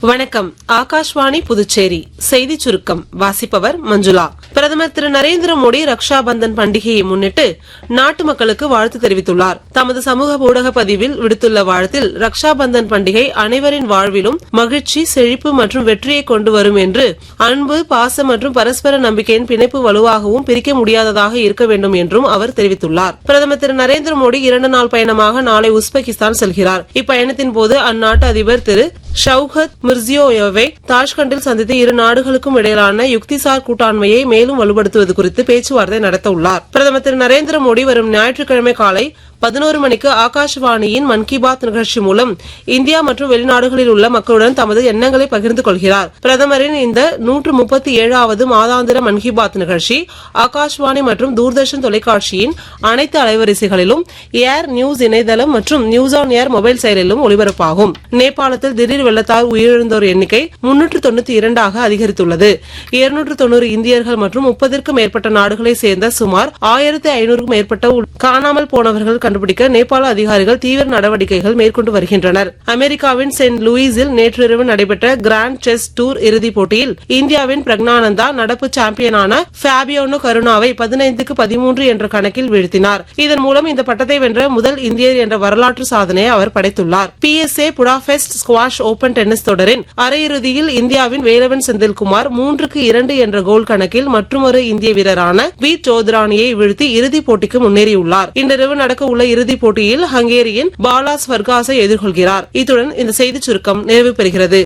வணக்கம். ஆகாஷ்வாணி புதுச்சேரி செய்தி சுருக்கம் வாசிப்பவர் மஞ்சுளா. பிரதமர் திரு நரேந்திர மோடி ரக்ஷா பந்தன் பண்டிகையை முன்னிட்டு நாட்டு மக்களுக்கு வாழ்த்து தெரிவித்துள்ளார். தமது சமூக ஊடக பதிவில் விடுத்துள்ள வாழ்த்தில் ரக்ஷா பந்தன் பண்டிகை அனைவரின் வாழ்விலும் மகிழ்ச்சி, செழிப்பு மற்றும் வெற்றியை கொண்டு வரும் என்று, அன்பு, பாசம் மற்றும் பரஸ்பர நம்பிக்கையின் பிணைப்பு வலுவாகவும் பிரிக்க முடியாததாக இருக்க வேண்டும் என்றும் அவர் தெரிவித்துள்ளார். பிரதமர் திரு நரேந்திர மோடி 2 நாள் பயணமாக நாளை உஸ்பெகிஸ்தான் செல்கிறார். இப்பயணத்தின் போது அந்நாட்டு அதிபர் திரு ஷவுகத் மிர்சியோயேவை தாஷ்கண்டில் சந்தித்து இரு நாடுகளுக்கும் இடையிலான யுக்திசார் கூட்டாண்மையை மேலும் வலுப்படுத்துவது குறித்து பேச்சுவார்த்தை நடத்த உள்ளார். பிரதமர் திரு நரேந்திர மோடி வரும் ஞாயிற்றுக்கிழமை காலை 11 மணிக்கு ஆகாஷ்வாணியின் மன் கி பாத் நிகழ்ச்சி மூலம் இந்தியா மற்றும் வெளிநாடுகளில் உள்ள மக்களுடன் தமது எண்ணங்களை பகிர்ந்து கொள்கிறார். பிரதமரின் இந்த 137வது மாதாந்திர மன் கி பாத் நிகழ்ச்சி ஆகாஷ்வாணி மற்றும் தூர்தர்ஷன் தொலைக்காட்சியின் அனைத்து அலைவரிசைகளிலும், ஏர் நியூஸ் இணையதளம் மற்றும் நியூஸ் ஆன் ஏர் மொபைல் செயலிலும் ஒலிபரப்பாகும். நேபாளத்தில் திடீர் வெள்ளத்தால் உயிரிழந்தோர் எண்ணிக்கை 392ஆக அதிகரித்துள்ளது. 290 இந்தியர்கள் மற்றும் 30க்கும் மேற்பட்ட நாடுகளை சேர்ந்த சுமார் 1500க்கும் மேற்பட்ட காணாமல் போனவர்கள் கண்டுபிடிக்க நேபாள அதிகாரிகள் தீவிர நடவடிக்கைகள் மேற்கொண்டு வருகின்றனர். அமெரிக்காவின் செயின்ட் லூயிஸில் நேற்றிரவு நடைபெற்ற கிராண்ட் செஸ் டூர் இறுதிப் போட்டியில் இந்தியாவின் பிரக்னானந்தா நடப்பு சாம்பியனான ஃபேபியானோ கருணாவை 15-13 என்ற கணக்கில் வீழ்த்தினார். இதன் மூலம் இந்த பட்டத்தை வென்ற முதல் இந்தியர் என்ற வரலாற்று சாதனையை அவர் படைத்துள்ளார். PSA Budapest squash open tennis தொடரின் அரையிறுதியில் இந்தியாவின் வேலவன் செந்தில்குமார் 3-2 என்ற கோல் கணக்கில் மற்றொரு இந்திய வீரரான வி சோத்ரானியை வீழ்த்தி இறுதிப் போட்டிக்கு முன்னேறியுள்ளார். இன்றிரவு நடக்க உள்ள இறுதிப் போட்டியில் ஹங்கேரியின் பாலாஸ் வர்காஸை எதிர்கொள்கிறார். இத்துடன் இந்த செய்திச் சுருக்கம் நிறைவு பெறுகிறது.